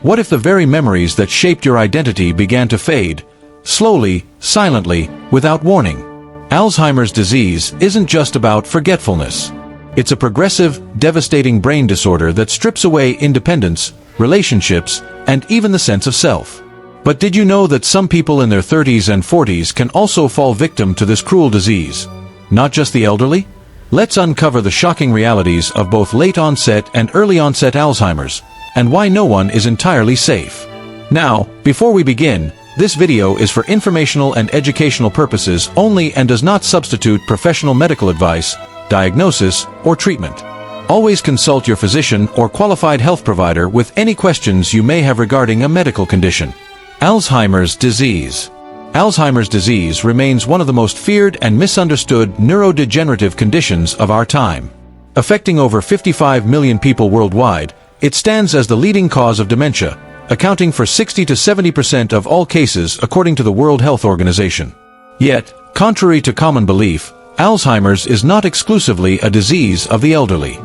What if the very memories that shaped your identity began to fade, slowly, silently, without warning? Alzheimer's disease isn't just about forgetfulness. It's a progressive, devastating brain disorder that strips away independence, relationships, and even the sense of self. But did you know that some people in their 30s and 40s can also fall victim to this cruel disease? Not just the elderly? Let's uncover the shocking realities of both late-onset and early-onset Alzheimer's, and why no one is entirely safe. Now, before we begin, this video is for informational and educational purposes only and does not substitute professional medical advice, diagnosis, or treatment. Always consult your physician or qualified health provider with any questions you may have regarding a medical condition. Alzheimer's disease. Alzheimer's disease remains one of the most feared and misunderstood neurodegenerative conditions of our time. Affecting over 55 million people worldwide, it stands as the leading cause of dementia, accounting for 60 to 70% of all cases according to the World Health Organization. Yet, contrary to common belief, Alzheimer's is not exclusively a disease of the elderly.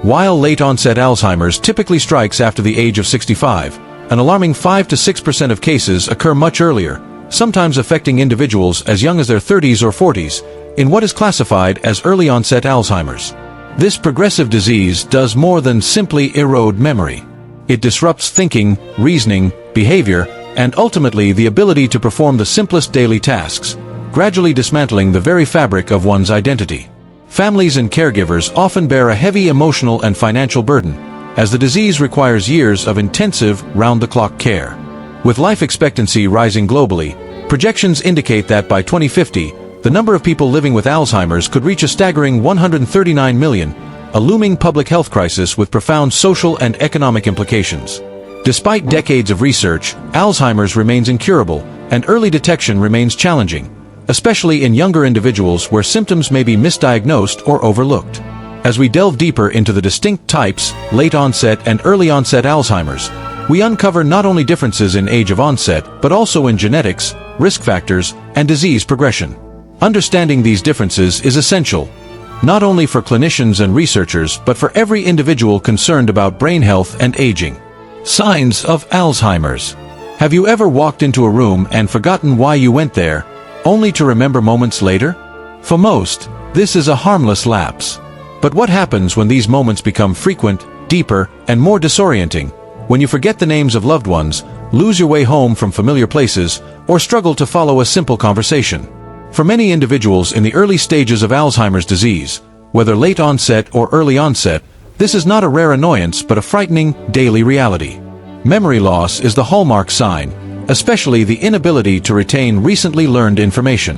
While late-onset Alzheimer's typically strikes after the age of 65, an alarming 5 to 6% of cases occur much earlier, sometimes affecting individuals as young as their 30s or 40s, in what is classified as early-onset Alzheimer's. This progressive disease does more than simply erode memory. It disrupts thinking, reasoning, behavior, and ultimately the ability to perform the simplest daily tasks, gradually dismantling the very fabric of one's identity. Families and caregivers often bear a heavy emotional and financial burden, as the disease requires years of intensive, round-the-clock care. With life expectancy rising globally, projections indicate that by 2050, the number of people living with Alzheimer's could reach a staggering 139 million, a looming public health crisis with profound social and economic implications. Despite decades of research, Alzheimer's remains incurable, and early detection remains challenging, especially in younger individuals where symptoms may be misdiagnosed or overlooked. As we delve deeper into the distinct types, late-onset and early-onset Alzheimer's, we uncover not only differences in age of onset, but also in genetics, risk factors, and disease progression. Understanding these differences is essential, not only for clinicians and researchers, but for every individual concerned about brain health and aging. Signs of Alzheimer's. Have you ever walked into a room and forgotten why you went there, only to remember moments later? For most, this is a harmless lapse. But what happens when these moments become frequent, deeper, and more disorienting? When you forget the names of loved ones, lose your way home from familiar places, or struggle to follow a simple conversation. For many individuals in the early stages of Alzheimer's disease, whether late onset or early onset, this is not a rare annoyance but a frightening, daily reality. Memory loss is the hallmark sign, especially the inability to retain recently learned information.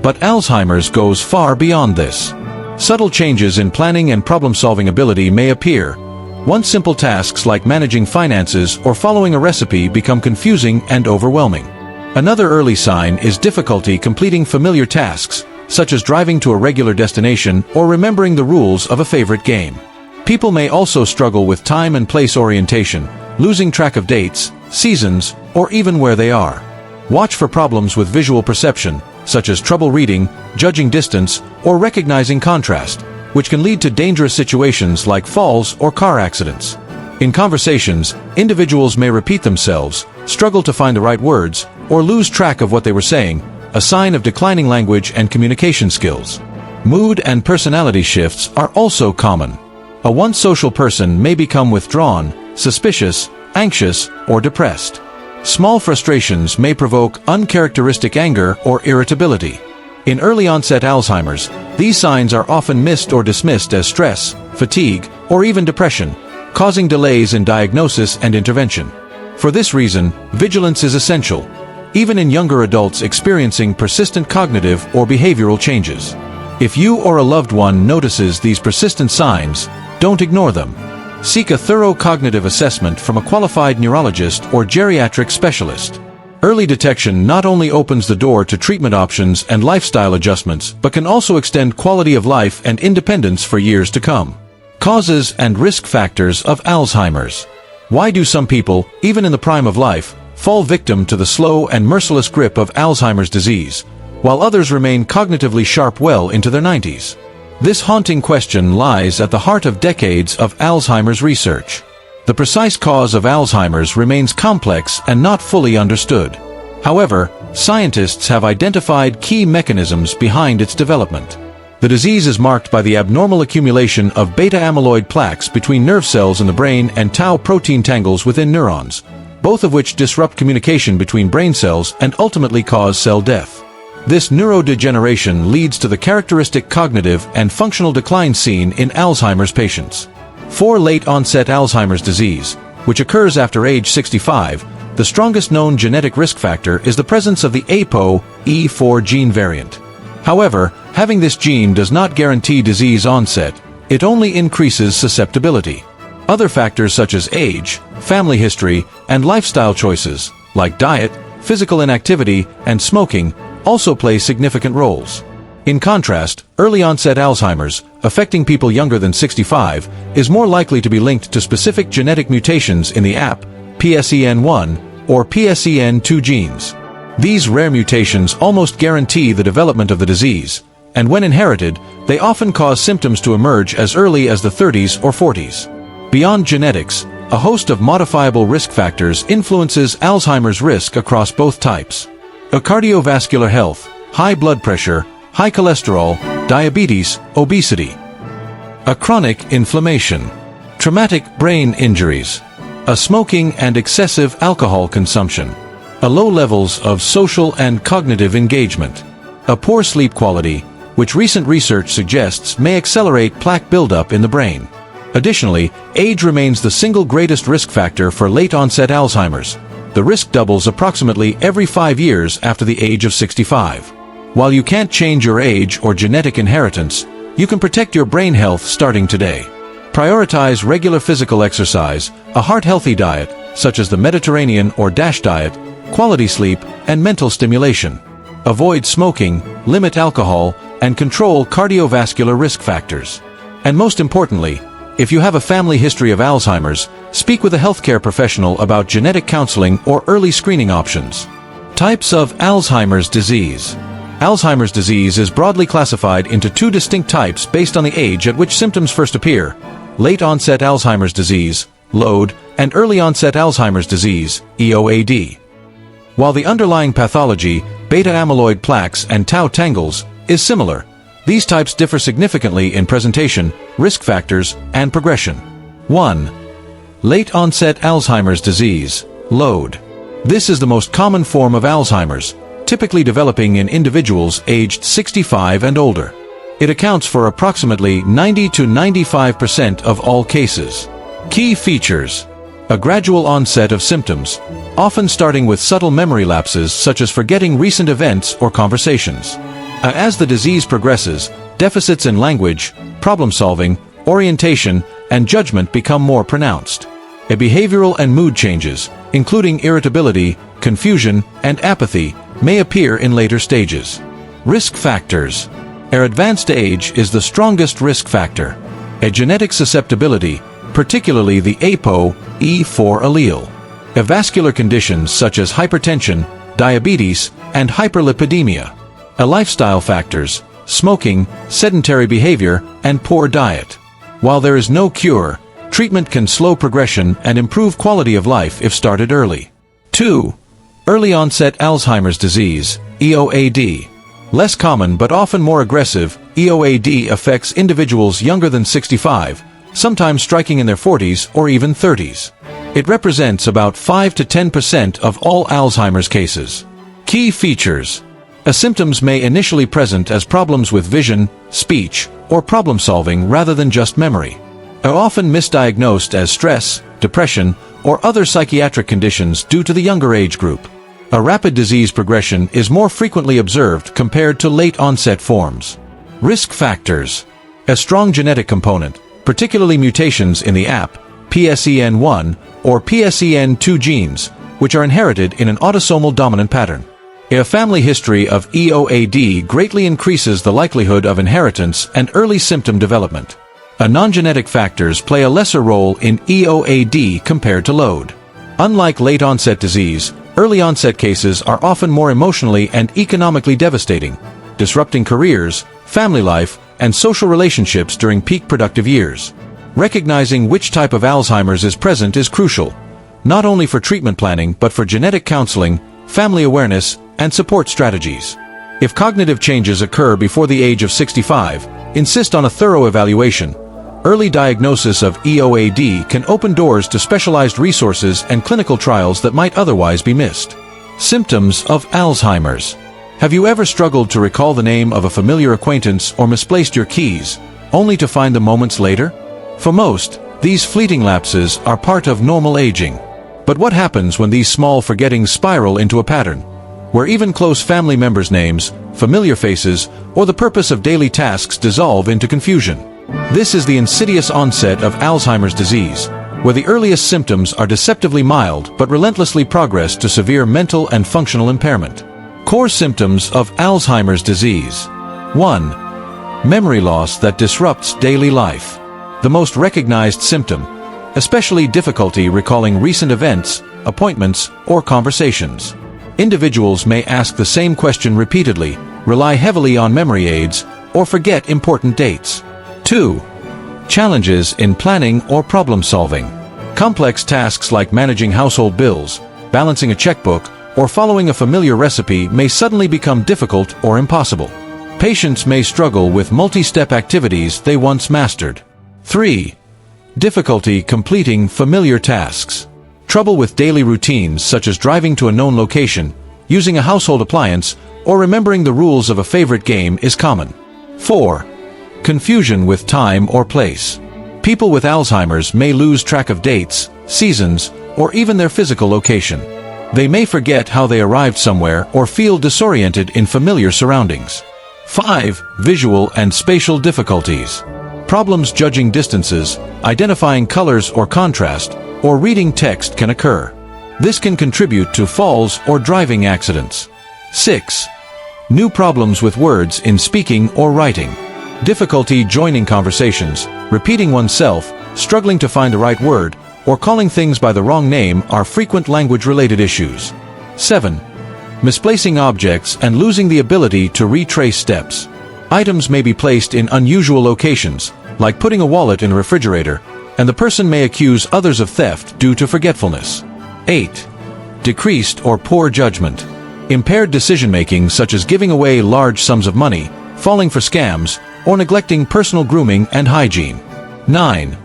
But Alzheimer's goes far beyond this. Subtle changes in planning and problem-solving ability may appear. Once simple tasks like managing finances or following a recipe become confusing and overwhelming. Another early sign is difficulty completing familiar tasks, such as driving to a regular destination or remembering the rules of a favorite game. People may also struggle with time and place orientation, losing track of dates, seasons, or even where they are. Watch for problems with visual perception, such as trouble reading, judging distance, or recognizing contrast, which can lead to dangerous situations like falls or car accidents. In conversations, individuals may repeat themselves, struggle to find the right words, or lose track of what they were saying, a sign of declining language and communication skills. Mood and personality shifts are also common. A once social person may become withdrawn, suspicious, anxious, or depressed. Small frustrations may provoke uncharacteristic anger or irritability. In early-onset Alzheimer's, these signs are often missed or dismissed as stress, fatigue, or even depression, causing delays in diagnosis and intervention. For this reason, vigilance is essential, even in younger adults experiencing persistent cognitive or behavioral changes. If you or a loved one notices these persistent signs, don't ignore them. Seek a thorough cognitive assessment from a qualified neurologist or geriatric specialist. Early detection not only opens the door to treatment options and lifestyle adjustments, but can also extend quality of life and independence for years to come. Causes and risk factors of Alzheimer's. Why do some people, even in the prime of life, fall victim to the slow and merciless grip of Alzheimer's disease, while others remain cognitively sharp well into their 90s? This haunting question lies at the heart of decades of Alzheimer's research. The precise cause of Alzheimer's remains complex and not fully understood. However, scientists have identified key mechanisms behind its development. The disease is marked by the abnormal accumulation of beta-amyloid plaques between nerve cells in the brain and tau protein tangles within neurons, both of which disrupt communication between brain cells and ultimately cause cell death. This neurodegeneration leads to the characteristic cognitive and functional decline seen in Alzheimer's patients. For late-onset Alzheimer's disease, which occurs after age 65, the strongest known genetic risk factor is the presence of the APOE4 gene variant. However, having this gene does not guarantee disease onset, it only increases susceptibility. Other factors such as age, family history, and lifestyle choices, like diet, physical inactivity, and smoking, also play significant roles. In contrast, early-onset Alzheimer's, affecting people younger than 65, is more likely to be linked to specific genetic mutations in the PSEN1 or PSEN2 genes. These rare mutations almost guarantee the development of the disease, and when inherited, they often cause symptoms to emerge as early as the 30s or 40s. Beyond genetics, a host of modifiable risk factors influences Alzheimer's risk across both types. Cardiovascular health, high blood pressure, high cholesterol, diabetes, obesity. Chronic inflammation, traumatic brain injuries, smoking and excessive alcohol consumption, low levels of social and cognitive engagement, poor sleep quality, which recent research suggests may accelerate plaque buildup in the brain. Additionally, age remains the single greatest risk factor for late-onset Alzheimer's. The risk doubles approximately every 5 years after the age of 65. While you can't change your age or genetic inheritance, you can protect your brain health starting today. Prioritize regular physical exercise, a heart-healthy diet, such as the Mediterranean or DASH diet, quality sleep, and mental stimulation. Avoid smoking, limit alcohol, and control cardiovascular risk factors. And most importantly, if you have a family history of Alzheimer's, speak with a healthcare professional about genetic counseling or early screening options. Types of Alzheimer's disease. Alzheimer's disease is broadly classified into two distinct types based on the age at which symptoms first appear: late-onset Alzheimer's disease, LOAD, and early-onset Alzheimer's disease, EOAD. While the underlying pathology, beta-amyloid plaques and tau tangles, is similar, these types differ significantly in presentation, risk factors, and progression. 1. Late-onset Alzheimer's disease, LOAD. This is the most common form of Alzheimer's, typically developing in individuals aged 65 and older. It accounts for approximately 90 to 95% of all cases. Key features: a gradual onset of symptoms, often starting with subtle memory lapses such as forgetting recent events or conversations. As the disease progresses, deficits in language, problem-solving, orientation, and judgment become more pronounced. Behavioral and mood changes, including irritability, confusion, and apathy, may appear in later stages. Risk factors. Advanced age is the strongest risk factor. Genetic susceptibility, particularly the APOE4 allele. Vascular conditions such as hypertension, diabetes, and hyperlipidemia. Lifestyle factors, smoking, sedentary behavior, and poor diet. While there is no cure, treatment can slow progression and improve quality of life if started early. 2. Early-onset Alzheimer's disease, EOAD. Less common but often more aggressive, EOAD affects individuals younger than 65, sometimes striking in their 40s or even 30s. It represents about 5 to 10% of all Alzheimer's cases. Key features. Symptoms may initially present as problems with vision, speech, or problem-solving rather than just memory. Are often misdiagnosed as stress, depression, or other psychiatric conditions due to the younger age group. A rapid disease progression is more frequently observed compared to late-onset forms. Risk factors. A strong genetic component, particularly mutations in the PSEN1 or PSEN2 genes, which are inherited in an autosomal dominant pattern. A family history of EOAD greatly increases the likelihood of inheritance and early symptom development. Non-genetic factors play a lesser role in EOAD compared to LOAD. Unlike late-onset disease, early-onset cases are often more emotionally and economically devastating, disrupting careers, family life, and social relationships during peak productive years. Recognizing which type of Alzheimer's is present is crucial, not only for treatment planning but for genetic counseling, family awareness, and support strategies. If cognitive changes occur before the age of 65, insist on a thorough evaluation. Early diagnosis of EOAD can open doors to specialized resources and clinical trials that might otherwise be missed. Symptoms of Alzheimer's. Have you ever struggled to recall the name of a familiar acquaintance or misplaced your keys, only to find them moments later? For most, these fleeting lapses are part of normal aging. But what happens when these small forgettings spiral into a pattern, where even close family members' names, familiar faces, or the purpose of daily tasks dissolve into confusion? This is the insidious onset of Alzheimer's disease, where the earliest symptoms are deceptively mild but relentlessly progress to severe mental and functional impairment. Core symptoms of Alzheimer's disease. 1. Memory loss that disrupts daily life. The most recognized symptom, especially difficulty recalling recent events, appointments, or conversations. Individuals may ask the same question repeatedly, rely heavily on memory aids, or forget important dates. 2. Challenges in planning or problem solving. Complex tasks like managing household bills, balancing a checkbook, or following a familiar recipe may suddenly become difficult or impossible. Patients may struggle with multi-step activities they once mastered. 3. Difficulty completing familiar tasks. Trouble with daily routines such as driving to a known location, using a household appliance, or remembering the rules of a favorite game is common. 4. Confusion with time or place. People with Alzheimer's may lose track of dates, seasons, or even their physical location. They may forget how they arrived somewhere or feel disoriented in familiar surroundings. 5. Visual and spatial difficulties. Problems judging distances, identifying colors or contrast, or reading text can occur. This can contribute to falls or driving accidents. 6. New problems with words in speaking or writing. Difficulty joining conversations, repeating oneself, struggling to find the right word, or calling things by the wrong name are frequent language-related issues. 7. Misplacing objects and losing the ability to retrace steps. Items may be placed in unusual locations, like putting a wallet in a refrigerator, and the person may accuse others of theft due to forgetfulness. 8. Decreased or poor judgment. Impaired decision-making such as giving away large sums of money, falling for scams, or neglecting personal grooming and hygiene. 9.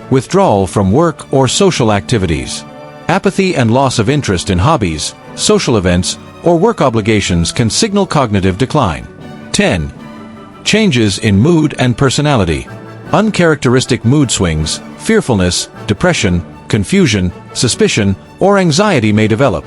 Withdrawal from work or social activities. Apathy and loss of interest in hobbies, social events, or work obligations can signal cognitive decline. 10. Changes in mood and personality. Uncharacteristic mood swings, fearfulness, depression, confusion, suspicion, or anxiety may develop,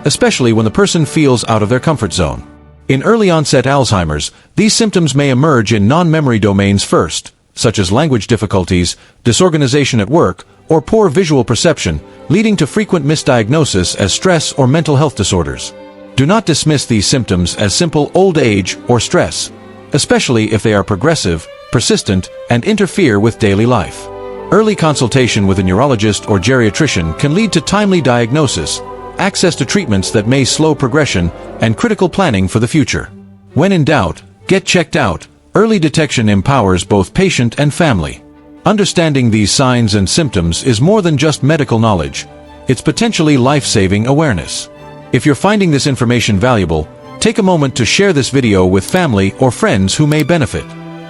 especially when the person feels out of their comfort zone. In early-onset Alzheimer's, these symptoms may emerge in non-memory domains first, such as language difficulties, disorganization at work, or poor visual perception, leading to frequent misdiagnosis as stress or mental health disorders. Do not dismiss these symptoms as simple old age or stress, especially if they are progressive, persistent, and interfere with daily life. Early consultation with a neurologist or geriatrician can lead to timely diagnosis, access to treatments that may slow progression, and critical planning for the future. When in doubt, get checked out. Early detection empowers both patient and family. Understanding these signs and symptoms is more than just medical knowledge. It's potentially life-saving awareness. If you're finding this information valuable, take a moment to share this video with family or friends who may benefit.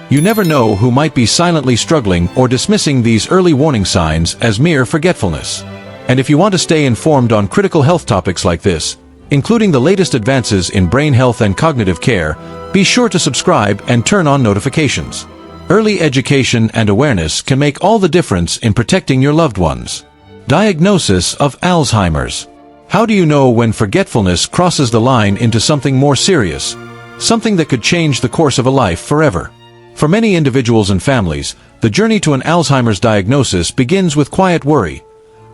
You never know who might be silently struggling or dismissing these early warning signs as mere forgetfulness. And if you want to stay informed on critical health topics like this, including the latest advances in brain health and cognitive care, be sure to subscribe and turn on notifications. Early education and awareness can make all the difference in protecting your loved ones. Diagnosis of Alzheimer's. How do you know when forgetfulness crosses the line into something more serious, something that could change the course of a life forever? For many individuals and families, the journey to an Alzheimer's diagnosis begins with quiet worry,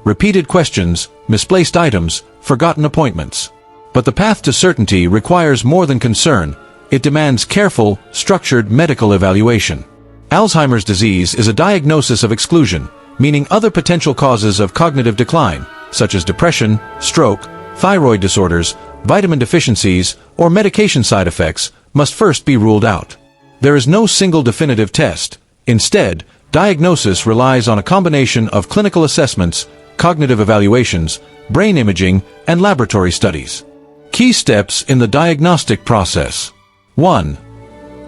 repeated questions, misplaced items, forgotten appointments. But the path to certainty requires more than concern. It demands careful, structured medical evaluation. Alzheimer's disease is a diagnosis of exclusion, meaning other potential causes of cognitive decline, such as depression, stroke, thyroid disorders, vitamin deficiencies, or medication side effects, must first be ruled out. There is no single definitive test. Instead, Diagnosis relies on a combination of clinical assessments, cognitive evaluations, brain imaging, and laboratory studies. Key steps in the diagnostic process. 1.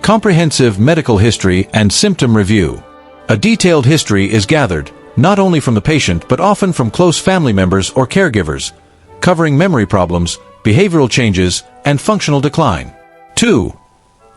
Comprehensive medical history and symptom review. A detailed history is gathered, not only from the patient but often from close family members or caregivers, covering memory problems, behavioral changes, and functional decline. 2.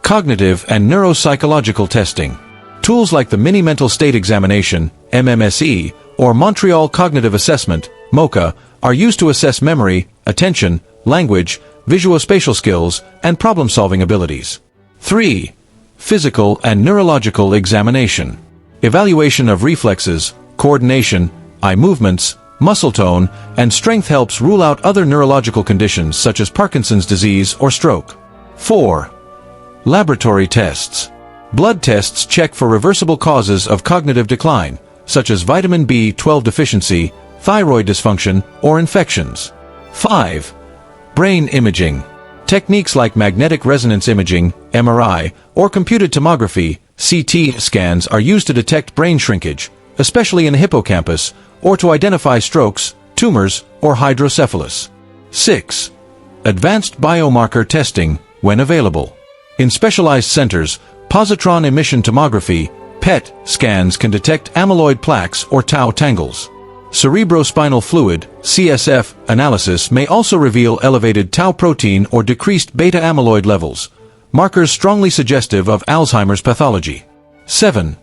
Cognitive and neuropsychological testing. Tools like the Mini Mental State Examination, MMSE, or Montreal Cognitive Assessment, MoCA, are used to assess memory, attention, language, visuospatial skills, and problem-solving abilities. 3. Physical and neurological examination. Evaluation of reflexes, coordination, eye movements, muscle tone, and strength helps rule out other neurological conditions such as Parkinson's disease or stroke. 4. Laboratory tests. Blood tests check for reversible causes of cognitive decline, such as vitamin B12 deficiency, thyroid dysfunction, or infections. 5. Brain imaging. Techniques like magnetic resonance imaging, MRI, or computed tomography, CT scans are used to detect brain shrinkage, especially in the hippocampus, or to identify strokes, tumors, or hydrocephalus. 6. Advanced biomarker testing, when available. In specialized centers, positron emission tomography, PET, scans can detect amyloid plaques or tau tangles. Cerebrospinal fluid, CSF, analysis may also reveal elevated tau protein or decreased beta-amyloid levels, markers strongly suggestive of Alzheimer's pathology. 7.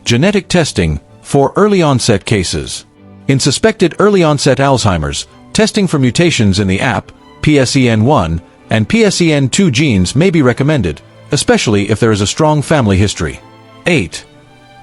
Genetic testing, for early-onset cases. In suspected early-onset Alzheimer's, testing for mutations in the AP, PSEN1, and PSEN2 genes may be recommended, especially if there is a strong family history. 8.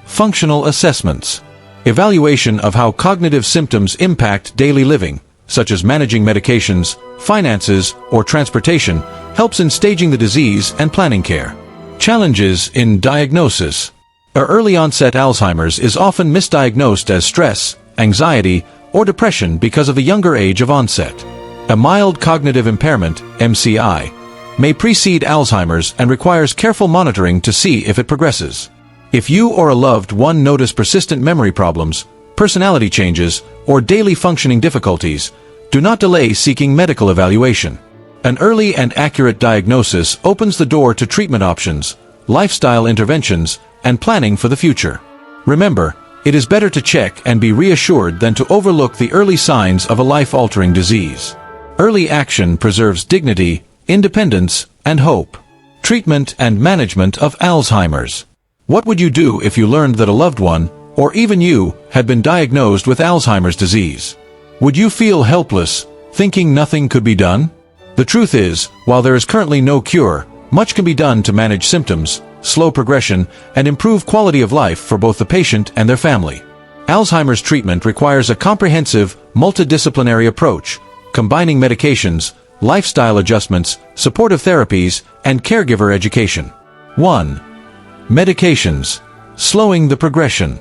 Functional assessments. Evaluation of how cognitive symptoms impact daily living, such as managing medications, finances, or transportation, helps in staging the disease and planning care. Challenges in diagnosis. Early-onset Alzheimer's is often misdiagnosed as stress, anxiety, or depression because of the younger age of onset. A mild cognitive impairment, MCI, may precede Alzheimer's and requires careful monitoring to see if it progresses. If you or a loved one notice persistent memory problems, personality changes, or daily functioning difficulties, do not delay seeking medical evaluation. An early and accurate diagnosis opens the door to treatment options, lifestyle interventions, and planning for the future. Remember, it is better to check and be reassured than to overlook the early signs of a life-altering disease. Early action preserves dignity, independence, and hope. Treatment and management of Alzheimer's. What would you do if you learned that a loved one, or even you, had been diagnosed with Alzheimer's disease? Would you feel helpless, thinking nothing could be done? The truth is, while there is currently no cure, much can be done to manage symptoms, slow progression, and improve quality of life for both the patient and their family. Alzheimer's treatment requires a comprehensive, multidisciplinary approach, combining medications, lifestyle adjustments, supportive therapies, and caregiver education. 1. Medications. Slowing the progression.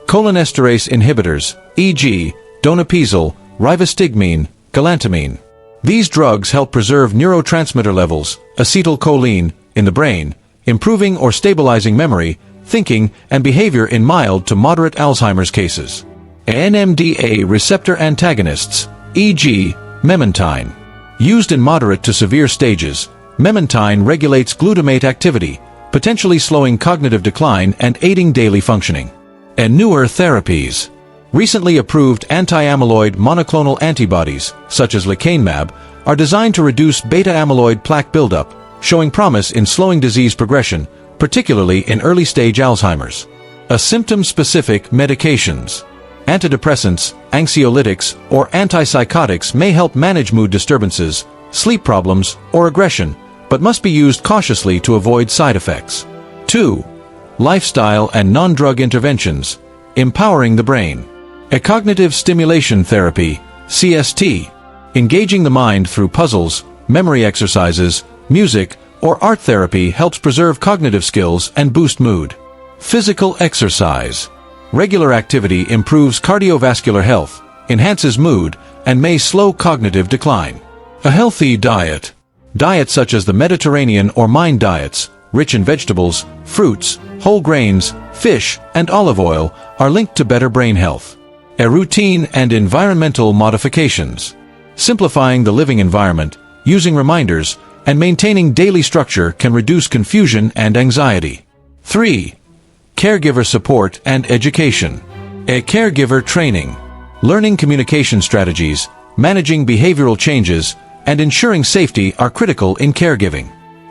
Cholinesterase inhibitors, e.g., donepezil, rivastigmine, galantamine. These drugs help preserve neurotransmitter levels, acetylcholine, in the brain, improving or stabilizing memory, thinking, and behavior in mild to moderate Alzheimer's cases. NMDA receptor antagonists, e.g., memantine. Used in moderate to severe stages, memantine regulates glutamate activity, potentially slowing cognitive decline and aiding daily functioning. And newer therapies. Recently approved anti-amyloid monoclonal antibodies, such as lecanemab, are designed to reduce beta-amyloid plaque buildup, showing promise in slowing disease progression, particularly in early-stage Alzheimer's. Symptom-specific medications. Antidepressants, anxiolytics, or antipsychotics may help manage mood disturbances, sleep problems, or aggression, but must be used cautiously to avoid side effects. 2. Lifestyle and non-drug interventions. Empowering the brain. Cognitive stimulation therapy, CST. Engaging the mind through puzzles, memory exercises, music, or art therapy helps preserve cognitive skills and boost mood. Physical exercise. Regular activity improves cardiovascular health, enhances mood, and may slow cognitive decline. A healthy diet. Diets such as the Mediterranean or MIND diets, rich in vegetables, fruits, whole grains, fish, and olive oil, are linked to better brain health. Routine and environmental modifications. Simplifying the living environment, using reminders, and maintaining daily structure can reduce confusion and anxiety. 3. Caregiver support and education. Caregiver training. Learning communication strategies, managing behavioral changes, and ensuring safety are critical in caregiving.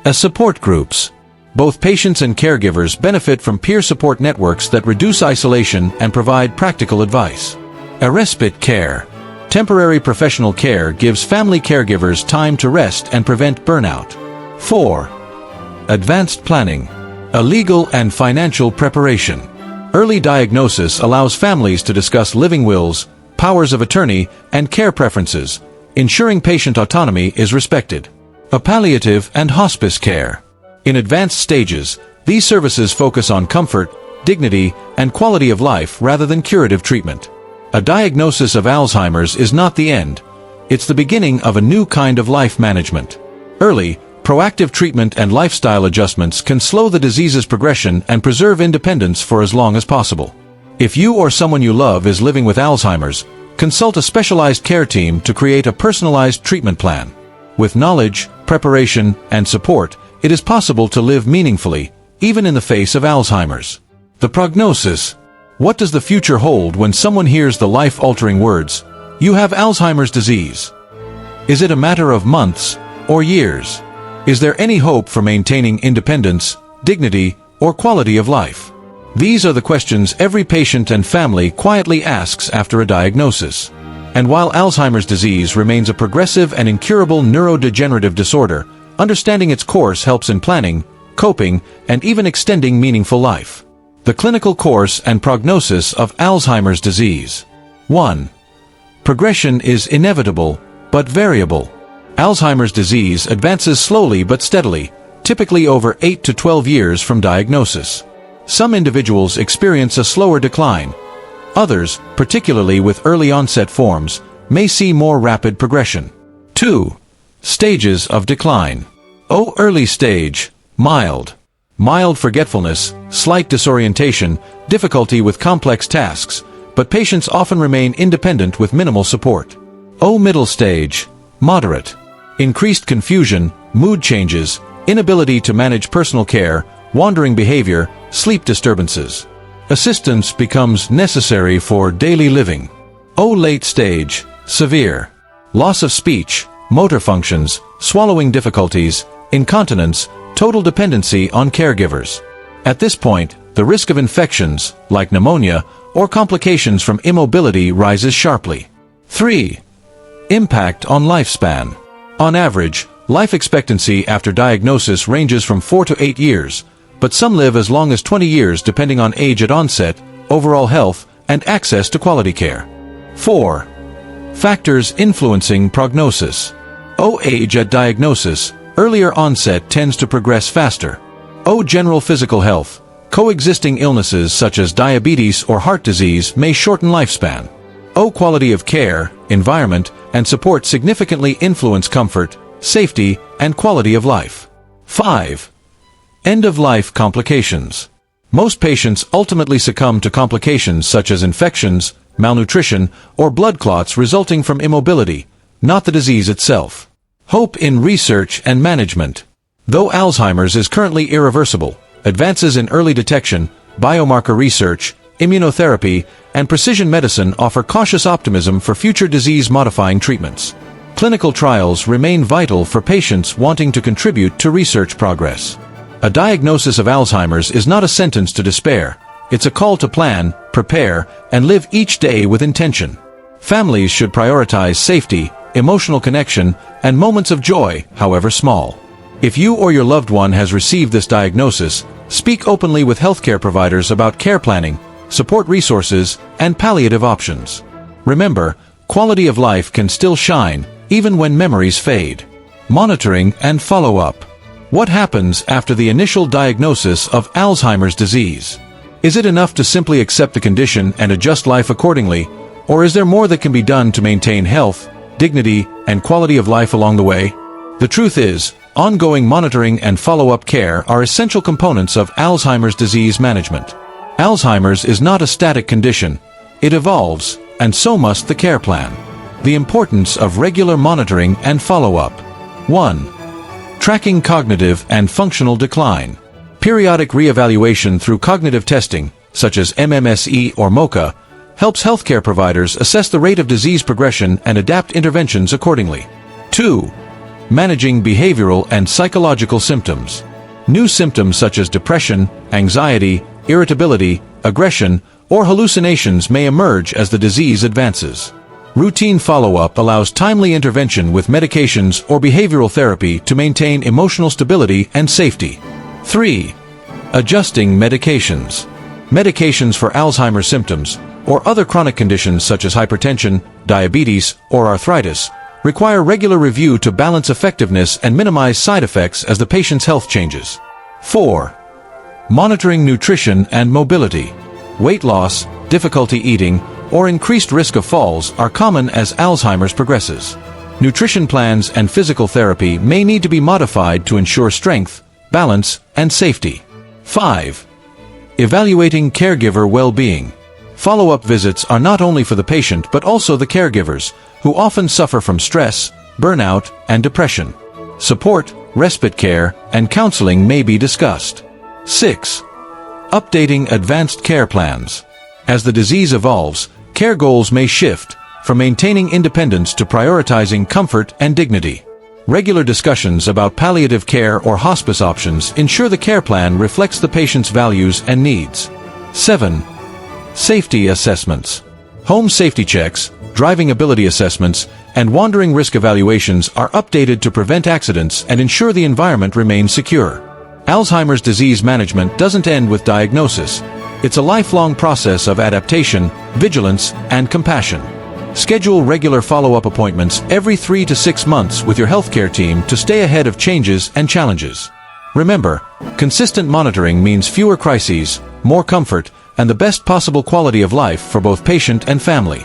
Support groups. Both patients and caregivers benefit from peer support networks that reduce isolation and provide practical advice. Respite care. Temporary professional care gives family caregivers time to rest and prevent burnout. 4. Advanced planning. Legal and financial preparation. Early diagnosis allows families to discuss living wills, powers of attorney, and care preferences, ensuring patient autonomy is respected. Palliative and hospice care. In advanced stages, these services focus on comfort, dignity, and quality of life rather than curative treatment. A diagnosis of Alzheimer's is not the end. It's the beginning of a new kind of life management. Early, proactive treatment and lifestyle adjustments can slow the disease's progression and preserve independence for as long as possible. If you or someone you love is living with Alzheimer's, consult a specialized care team to create a personalized treatment plan. With knowledge, preparation, and support, it is possible to live meaningfully, even in the face of Alzheimer's. The prognosis. What does the future hold when someone hears the life-altering words, "You have Alzheimer's disease"? Is it a matter of months or years? Is there any hope for maintaining independence, dignity, or quality of life? These are the questions every patient and family quietly asks after a diagnosis. And while Alzheimer's disease remains a progressive and incurable neurodegenerative disorder, understanding its course helps in planning, coping, and even extending meaningful life. The clinical course and prognosis of Alzheimer's disease. 1. Progression is inevitable, but variable. Alzheimer's disease advances slowly but steadily, typically over 8 to 12 years from diagnosis. Some individuals experience a slower decline. Others, particularly with early-onset forms, may see more rapid progression. 2. Stages of decline. Early stage, mild. Mild forgetfulness, slight disorientation, difficulty with complex tasks, but patients often remain independent with minimal support. Middle stage, moderate. Increased confusion, mood changes, inability to manage personal care, wandering behavior, sleep disturbances. Assistance becomes necessary for daily living. Late stage, severe. Loss of speech, motor functions, swallowing difficulties, incontinence, total dependency on caregivers. At this point, the risk of infections, like pneumonia, or complications from immobility rises sharply. 3. Impact on lifespan. On average, life expectancy after diagnosis ranges from 4 to 8 years, but some live as long as 20 years depending on age at onset, overall health, and access to quality care. 4. Factors influencing prognosis. Age at diagnosis, earlier onset tends to progress faster. General physical health, coexisting illnesses such as diabetes or heart disease may shorten lifespan. Quality of care, environment, and support significantly influence comfort, safety, and quality of life. 5. End-of-life complications. Most patients ultimately succumb to complications such as infections, malnutrition, or blood clots resulting from immobility, not the disease itself. Hope in research and management. Though Alzheimer's is currently irreversible, advances in early detection, biomarker research, immunotherapy, and precision medicine offer cautious optimism for future disease-modifying treatments. Clinical trials remain vital for patients wanting to contribute to research progress. A diagnosis of Alzheimer's is not a sentence to despair. It's a call to plan, prepare, and live each day with intention. Families should prioritize safety, emotional connection, and moments of joy, however small. If you or your loved one has received this diagnosis, speak openly with healthcare providers about care planning, support resources, and palliative options. Remember, quality of life can still shine, even when memories fade. Monitoring and follow-up. What happens after the initial diagnosis of Alzheimer's disease? Is it enough to simply accept the condition and adjust life accordingly, or is there more that can be done to maintain health, dignity, and quality of life along the way? The truth is, Ongoing monitoring and follow-up care are essential components of Alzheimer's disease management. Alzheimer's is not a static condition. It evolves, and so must the care plan. The importance of regular monitoring and follow-up. 1. Tracking cognitive and functional decline. Periodic re-evaluation through cognitive testing, such as MMSE or MoCA, helps healthcare providers assess the rate of disease progression and adapt interventions accordingly. 2. Managing behavioral and psychological symptoms. New symptoms such as depression, anxiety, irritability, aggression, or hallucinations may emerge as the disease advances. Routine follow-up allows timely intervention with medications or behavioral therapy to maintain emotional stability and safety. 3. Adjusting medications. Medications for Alzheimer's symptoms, or other chronic conditions such as hypertension, diabetes, or arthritis, require regular review to balance effectiveness and minimize side effects as the patient's health changes. 4. Monitoring nutrition and mobility. Weight loss, difficulty eating, or increased risk of falls are common as Alzheimer's progresses. Nutrition plans and physical therapy may need to be modified to ensure strength, balance, and safety. 5. Evaluating caregiver well-being. Follow-up visits are not only for the patient but also the caregivers, who often suffer from stress, burnout, and depression. Support, respite care, and counseling may be discussed. 6. Updating advanced care plans. As the disease evolves, care goals may shift, from maintaining independence to prioritizing comfort and dignity. Regular discussions about palliative care or hospice options ensure the care plan reflects the patient's values and needs. 7. Safety assessments. Home safety checks, driving ability assessments, and wandering risk evaluations are updated to prevent accidents and ensure the environment remains secure. Alzheimer's disease management doesn't end with diagnosis. It's a lifelong process of adaptation, vigilance, and compassion. Schedule regular follow-up appointments every 3 to 6 months with your healthcare team to stay ahead of changes and challenges. Remember, consistent monitoring means fewer crises, more comfort, and the best possible quality of life for both patient and family.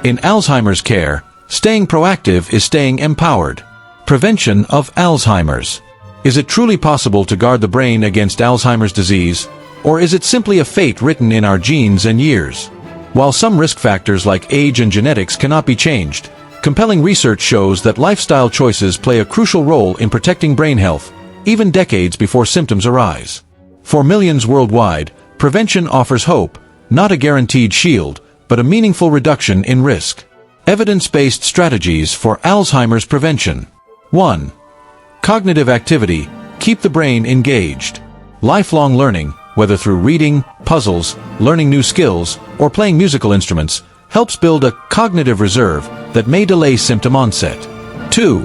In Alzheimer's care, staying proactive is staying empowered. Prevention of Alzheimer's. Is it truly possible to guard the brain against Alzheimer's disease, or is it simply a fate written in our genes and years? While some risk factors like age and genetics cannot be changed, compelling research shows that lifestyle choices play a crucial role in protecting brain health, even decades before symptoms arise. For millions worldwide, prevention offers hope, not a guaranteed shield, but a meaningful reduction in risk. Evidence-based strategies for Alzheimer's prevention. 1. Cognitive activity. Keep the brain engaged. Lifelong learning, whether through reading, puzzles, learning new skills, or playing musical instruments, helps build a cognitive reserve that may delay symptom onset. 2.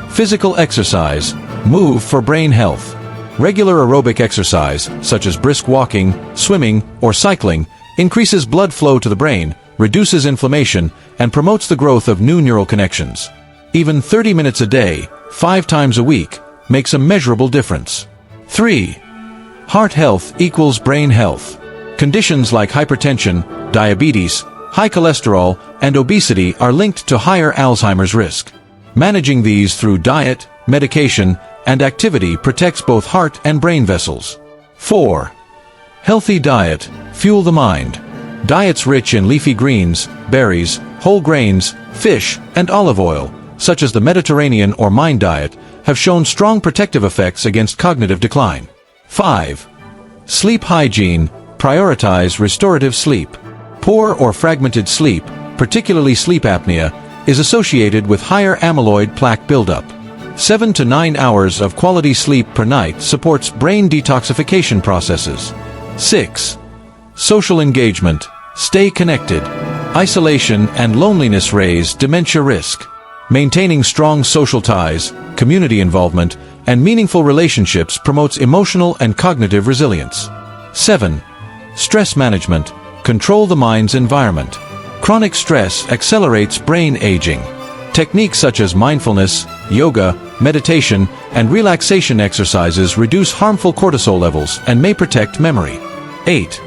Physical exercise. Move for brain health. Regular aerobic exercise, such as brisk walking, swimming, or cycling, increases blood flow to the brain, reduces inflammation, and promotes the growth of new neural connections. Even 30 minutes a day, 5 times a week, makes a measurable difference. 3. Heart health equals brain health. Conditions like hypertension, diabetes, high cholesterol, and obesity are linked to higher Alzheimer's risk. Managing these through diet, medication, and activity protects both heart and brain vessels. 4. Healthy diet. Fuel the mind. Diets rich in leafy greens, berries, whole grains, fish, and olive oil, such as the Mediterranean or Mind diet, have shown strong protective effects against cognitive decline. 5. Sleep hygiene. Prioritize restorative sleep. Poor or fragmented sleep, particularly sleep apnea, is associated with higher amyloid plaque buildup. 7 to 9 hours of quality sleep per night supports brain detoxification processes. 6. Social engagement. Stay connected. Isolation and loneliness raise dementia risk. Maintaining strong social ties, community involvement, and meaningful relationships promotes emotional and cognitive resilience. 7. Stress management. Control the mind's environment. Chronic stress accelerates brain aging. Techniques such as mindfulness, yoga, meditation, and relaxation exercises reduce harmful cortisol levels and may protect memory. 8.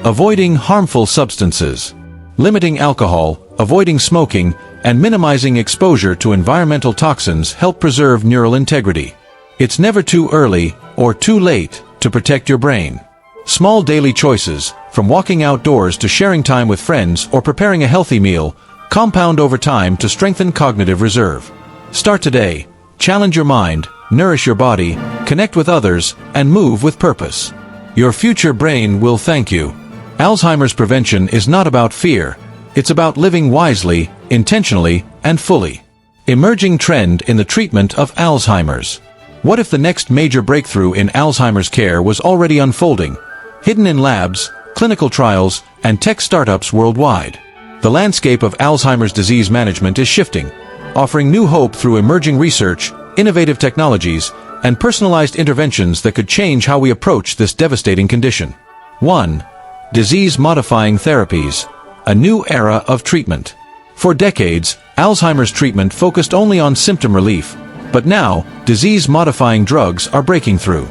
Avoiding harmful substances. Limiting alcohol, avoiding smoking, and minimizing exposure to environmental toxins help preserve neural integrity. It's never too early or too late to protect your brain. Small daily choices, from walking outdoors to sharing time with friends or preparing a healthy meal, compound over time to strengthen cognitive reserve. Start today. Challenge your mind, nourish your body, connect with others, and move with purpose. Your future brain will thank you. Alzheimer's prevention is not about fear. It's about living wisely, intentionally, and fully. Emerging trend in the treatment of Alzheimer's. What if the next major breakthrough in Alzheimer's care was already unfolding, hidden in labs, clinical trials, and tech startups worldwide? The landscape of Alzheimer's disease management is shifting, offering new hope through emerging research, innovative technologies, and personalized interventions that could change how we approach this devastating condition. 1. Disease-modifying therapies. A new era of treatment. For decades, Alzheimer's treatment focused only on symptom relief, but now, disease-modifying drugs are breaking through.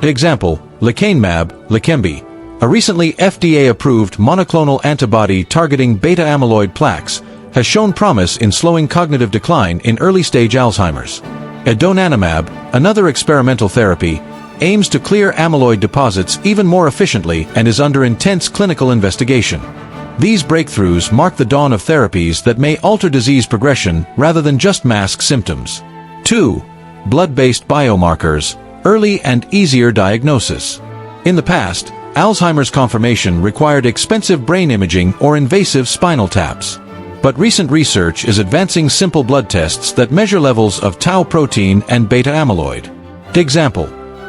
Example, Lecanemab, a recently FDA-approved monoclonal antibody targeting beta-amyloid plaques, has shown promise in slowing cognitive decline in early-stage Alzheimer's. Donanemab, another experimental therapy, aims to clear amyloid deposits even more efficiently and is under intense clinical investigation. These breakthroughs mark the dawn of therapies that may alter disease progression rather than just mask symptoms. 2. Blood-based biomarkers, early and easier diagnosis. In the past, Alzheimer's confirmation required expensive brain imaging or invasive spinal taps. But recent research is advancing simple blood tests that measure levels of tau protein and beta-amyloid. Example,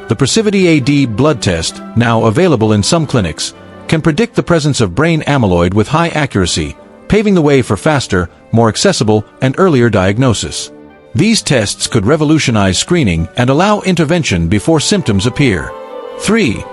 the PrecivityAD blood test, now available in some clinics, can predict the presence of brain amyloid with high accuracy, paving the way for faster, more accessible, and earlier diagnosis. These tests could revolutionize screening and allow intervention before symptoms appear. 3.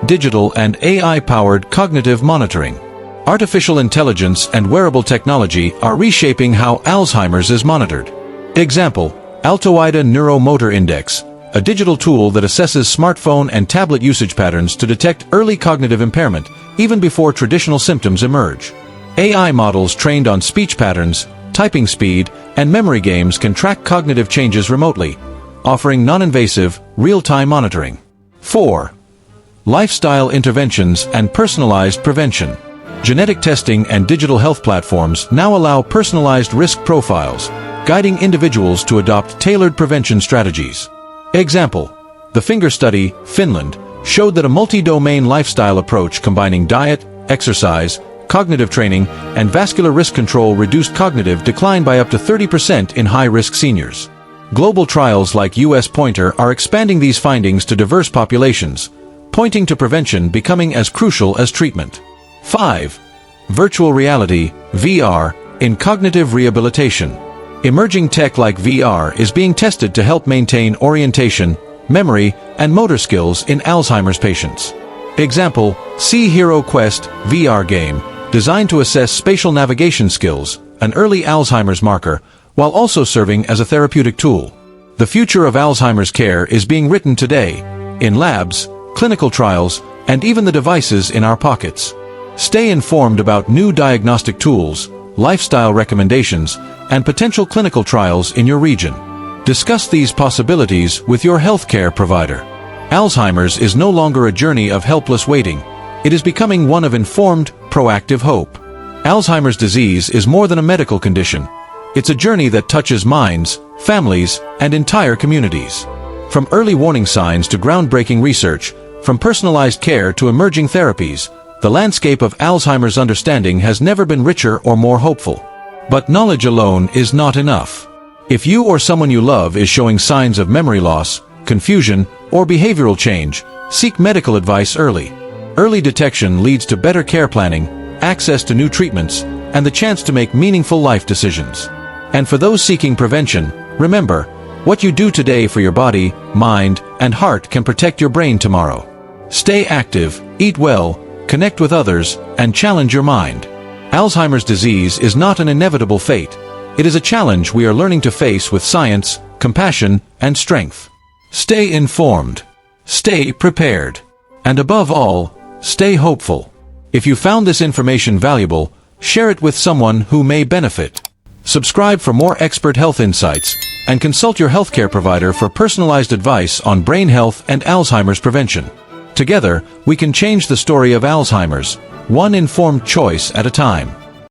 Digital and AI-powered cognitive monitoring. Artificial intelligence and wearable technology are reshaping how Alzheimer's is monitored. Example, Altoida Neuromotor Index, a digital tool that assesses smartphone and tablet usage patterns to detect early cognitive impairment, even before traditional symptoms emerge. AI models trained on speech patterns, typing speed, and memory games can track cognitive changes remotely, offering non-invasive, real-time monitoring. 4. Lifestyle interventions and personalized prevention. Genetic testing and digital health platforms now allow personalized risk profiles, guiding individuals to adopt tailored prevention strategies. Example, the Finger Study, Finland, showed that a multi-domain lifestyle approach combining diet, exercise, cognitive training, and vascular risk control reduced cognitive decline by up to 30% in high-risk seniors. Global trials like US Pointer are expanding these findings to diverse populations, pointing to prevention becoming as crucial as treatment. 5. Virtual reality, VR, in cognitive rehabilitation. Emerging tech like VR is being tested to help maintain orientation, memory, and motor skills in Alzheimer's patients. Example, See Hero Quest VR game, designed to assess spatial navigation skills, an early Alzheimer's marker, while also serving as a therapeutic tool. The future of Alzheimer's care is being written today, in labs, clinical trials, and even the devices in our pockets. Stay informed about new diagnostic tools, lifestyle recommendations, and potential clinical trials in your region. Discuss these possibilities with your healthcare provider. Alzheimer's is no longer a journey of helpless waiting. It is becoming one of informed, proactive hope. Alzheimer's disease is more than a medical condition. It's a journey that touches minds, families, and entire communities. From early warning signs to groundbreaking research, from personalized care to emerging therapies, the landscape of Alzheimer's understanding has never been richer or more hopeful. But knowledge alone is not enough. If you or someone you love is showing signs of memory loss, confusion, or behavioral change, seek medical advice early. Early detection leads to better care planning, access to new treatments, and the chance to make meaningful life decisions. And for those seeking prevention, remember, what you do today for your body, mind, and heart can protect your brain tomorrow. Stay active, eat well, connect with others, and challenge your mind. Alzheimer's disease is not an inevitable fate. It is a challenge we are learning to face with science, compassion, and strength. Stay informed. Stay prepared. And above all, stay hopeful. If you found this information valuable, share it with someone who may benefit. Subscribe for more expert health insights, and consult your healthcare provider for personalized advice on brain health and Alzheimer's prevention. Together, we can change the story of Alzheimer's, one informed choice at a time.